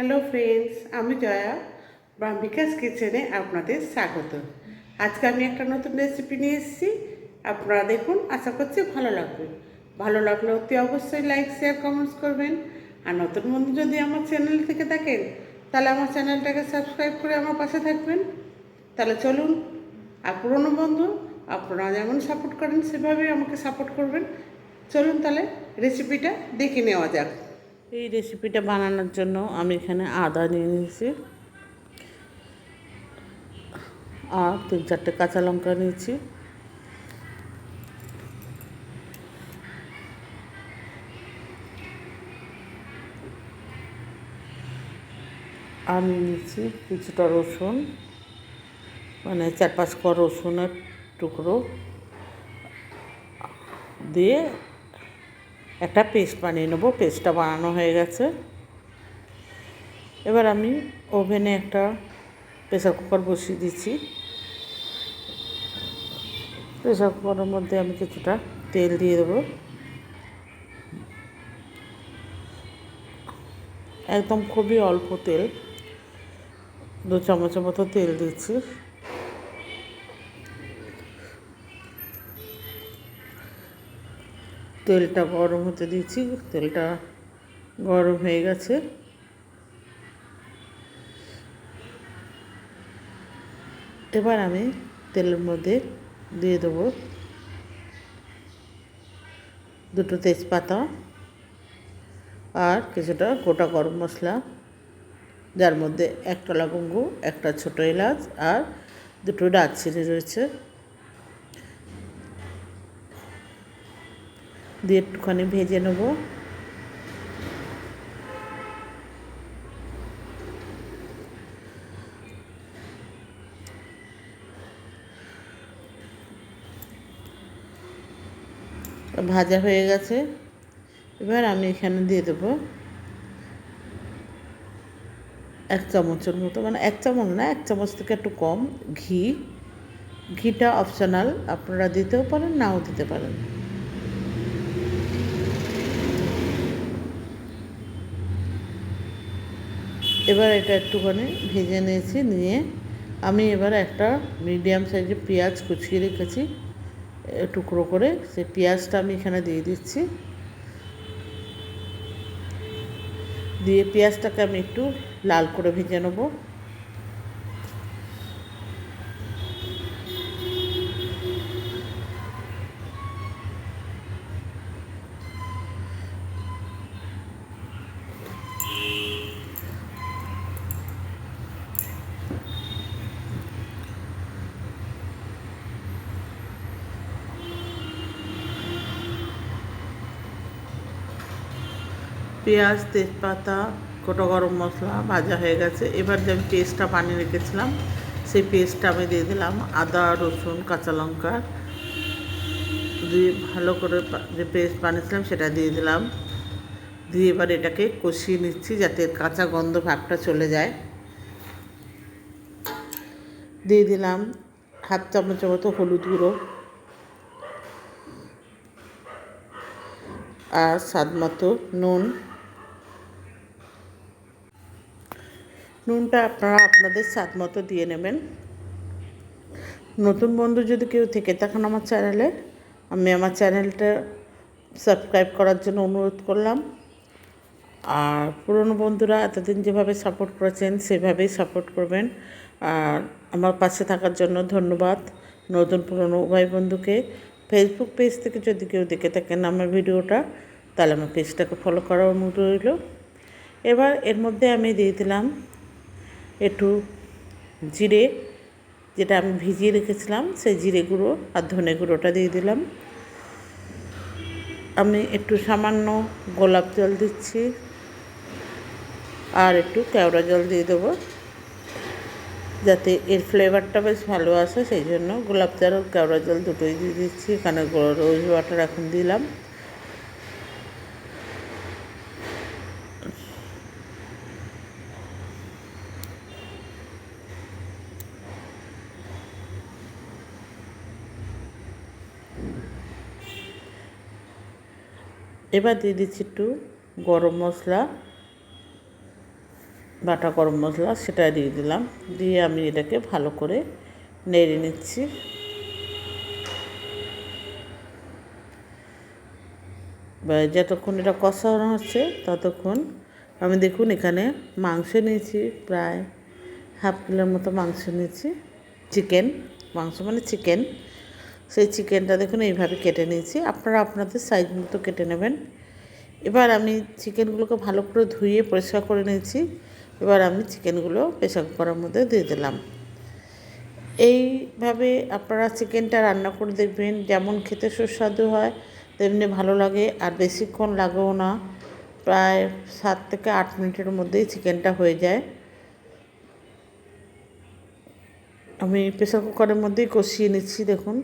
Hello friends, আমি জয়া বিকাশ কিচেনে আপনাদের স্বাগত। আজকে আমি একটা নতুন রেসিপি নিয়ে এসেছি। আপনারা দেখুন, আশা করছি ভালো লাগবে। ভালো লাগলে অতি অবশ্যই লাইক, শেয়ার, কমেন্টস করবেন। আর নতুন বন্ধু যদি আমার চ্যানেল থেকে থাকেন, তাহলে আমার চ্যানেলটাকে সাবস্ক্রাইব করে আমার পাশে থাকবেন। তাহলে চলুন, আর পুরনো বন্ধু আপনারা যেমন সাপোর্ট করেন সেভাবেই আমাকে সাপোর্ট করবেন। চলুন তাহলে রেসিপিটা দেখে নেওয়া যাক। এই রেসিপিটা বানানোর জন্য আমি এখানে আদা নিয়ে নিয়েছি আর 3-4টে কাঁচা লঙ্কা নিয়েছি। আর নিয়েছি কিছুটা রসুন, মানে 4-5 কোয়া রসুনের টুকরো দিয়ে একটা পেস্ট বানিয়ে নেবো। পেস্টটা বানানো হয়ে গেছে। এবার আমি ওভেনে একটা প্রেসার কুকার বসিয়ে দিচ্ছি। প্রেসার কুকারের মধ্যে আমি কিছুটা তেল দিয়ে দেবো, একদম খুবই অল্প তেল, 2 চামচের মতো তেল দিচ্ছি। তেলটা গরম হতে দিচ্ছি। তেলটা গরম হয়ে গেছে। এবার আমি তেলের মধ্যে দিয়ে দেবো 2টো তেজপাতা আর কিছুটা গোটা গরম মশলা, যার মধ্যে 1টা লবঙ্গ, 1টা ছোটো এলাচ আর 2টো দারচিনি রয়েছে। দিয়ে একটুখানি ভেজে নেব। ভাজা হয়ে গেছে। এবার আমি এখানে দিয়ে দেবো 1 চামচের মতো, মানে 1 চামচ না, 1 চামচ থেকে একটু কম ঘি। ঘিটা অপশনাল, আপনারা দিতেও পারেন, নাও দিতে পারেন। এবার এটা একটুখানি ভেজে নিয়েছি। নিয়ে আমি এবার একটা মিডিয়াম সাইজের পেঁয়াজ কুচিয়ে রেখেছি টুকরো করে, সেই পেঁয়াজটা আমি এখানে দিয়ে দিচ্ছি। দিয়ে পেঁয়াজটাকে আমি একটু লাল করে ভেজে নেব। পেঁয়াজ, তেজপাতা, গোটা গরম মশলা ভাজা হয়ে গেছে। এবার যে আমি পেস্টটা বানিয়ে রেখেছিলাম সেই পেস্টটা আমি দিয়ে দিলাম। আদা, রসুন, কাঁচা লঙ্কা দিয়ে ভালো করে যে পেস্ট বানিয়েছিলাম সেটা দিয়ে দিলাম। দিয়ে এবার এটাকে কষিয়ে নিচ্ছি যাতে কাঁচা গন্ধ ভাবটা চলে যায়। দিয়ে দিলাম 1/2 চামচের মতো হলুদ গুঁড়ো আর স্বাদ মতো নুন। নুনটা আপনারা আপনাদের স্বাদ মতো দিয়ে নেবেন। নতুন বন্ধু যদি কেউ থেকে থাকেন আমার চ্যানেলে, আমি আমার চ্যানেলটা সাবস্ক্রাইব করার জন্য অনুরোধ করলাম। আর পুরনো বন্ধুরা এতদিন যেভাবে সাপোর্ট করেছেন সেভাবেই সাপোর্ট করবেন। আর আমার পাশে থাকার জন্য ধন্যবাদ নতুন পুরনো উভয় বন্ধুকে। ফেসবুক পেজ থেকে যদি কেউ দেখে থাকেন আমার ভিডিওটা, তাহলে আমার পেজটাকে ফলো করার অনুরোধ রইল। এবার এর মধ্যে আমি দিয়ে দিলাম একটু জিরে, যেটা আমি ভিজিয়ে রেখেছিলাম, সেই জিরে গুঁড়ো আর ধনে গুঁড়োটা দিয়ে দিলাম। আমি একটু সামান্য গোলাপ জল দিচ্ছি আর একটু কেওড়া জল দিয়ে দেবো, যাতে এর ফ্লেভারটা বেশ ভালো আসে। সেই জন্য গোলাপ জল আর কেওড়া জল দুটোই দিয়ে দিচ্ছি। এখানে রোজ ওয়াটার এখন দিলাম। এবার দিয়ে দিচ্ছি একটু গরম মশলা বাটা গরম মশলা সেটা দিয়ে দিলাম, দিয়ে আমি এটাকে ভালো করে নেড়ে নিচ্ছি। যতক্ষণ এটা কষানো হচ্ছে ততক্ষণ আমি দেখুন এখানে মাংস নিয়েছি, প্রায় হাফ কিলোর মতো মাংস নিয়েছি, চিকেন মাংস মানে চিকেন। সেই চিকেনটা দেখুন এইভাবে কেটে নিয়েছি, আপনারা আপনাদের সাইজ মতো কেটে নেবেন। এবার আমি চিকেনগুলোকে ভালো করে ধুয়ে পরিষ্কার করে নিয়েছি। এবার আমি চিকেনগুলো প্রেসার কুকারের মধ্যে দিয়ে দিলাম। এইভাবে আপনারা চিকেনটা রান্না করে দেখবেন, যেমন খেতে সুস্বাদু হয় তেমনি ভালো লাগে, আর বেশিক্ষণ লাগেও না, প্রায় 7 থেকে 8 মিনিটের মধ্যেই চিকেনটা হয়ে যায়। আমি প্রেসার কুকারের মধ্যেই কষিয়ে নিচ্ছি। দেখুন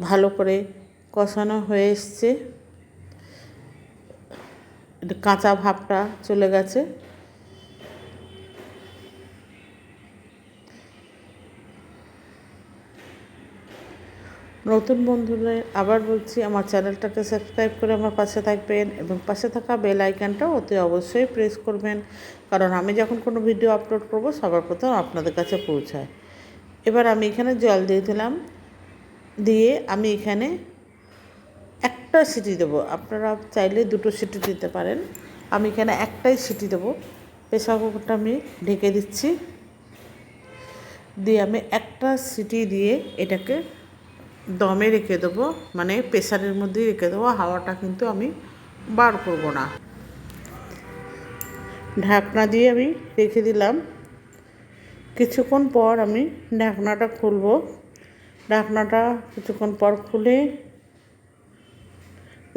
ভালো করে কষানো হয়ে এসছে, কাঁচা ভাবটা চলে গেছে। নতুন বন্ধুদের আবার বলছি, আমার চ্যানেলটাকে সাবস্ক্রাইব করে আমার পাশে থাকবেন এবং পাশে থাকা বেল আইকনটাও অতি অবশ্যই প্রেস করবেন, কারণ আমি যখন কোনো ভিডিও আপলোড করব সবার প্রথম আপনাদের কাছে পৌঁছায়। এবার আমি এখানে জল দিয়ে দিলাম, দিয়ে আমি এখানে একটা সিটি দেবো, আপনারা চাইলে 2টো সিটি দিতে পারেন, আমি এখানে একটাই সিটি দেবো। প্রেসার কুকারটা আমি ঢেকে দিচ্ছি, দিয়ে আমি একটা সিটি দিয়ে এটাকে দমে রেখে দেবো, মানে প্রেসারের মধ্যেই রেখে দেবো, হাওয়াটা কিন্তু আমি বার করব না। ঢাকনা দিয়ে আমি রেখে দিলাম। কিছুক্ষণ পর আমি ঢাকনাটা খুলব। ঢাকনাটা কিছুক্ষণ পর খুলে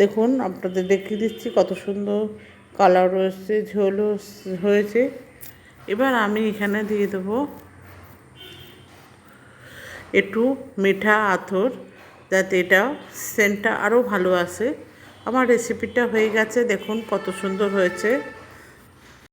দেখুন আপনাদের দেখিয়ে দিচ্ছি কত সুন্দর কালার রয়েছে, ঝোলও হয়েছে। এবার আমি এখানে দিয়ে দেবো একটু মিঠা আতর, যাতে এটা সেন্টটা আরও ভালো আসে। আমার রেসিপিটা হয়ে গেছে, দেখুন কত সুন্দর হয়েছে।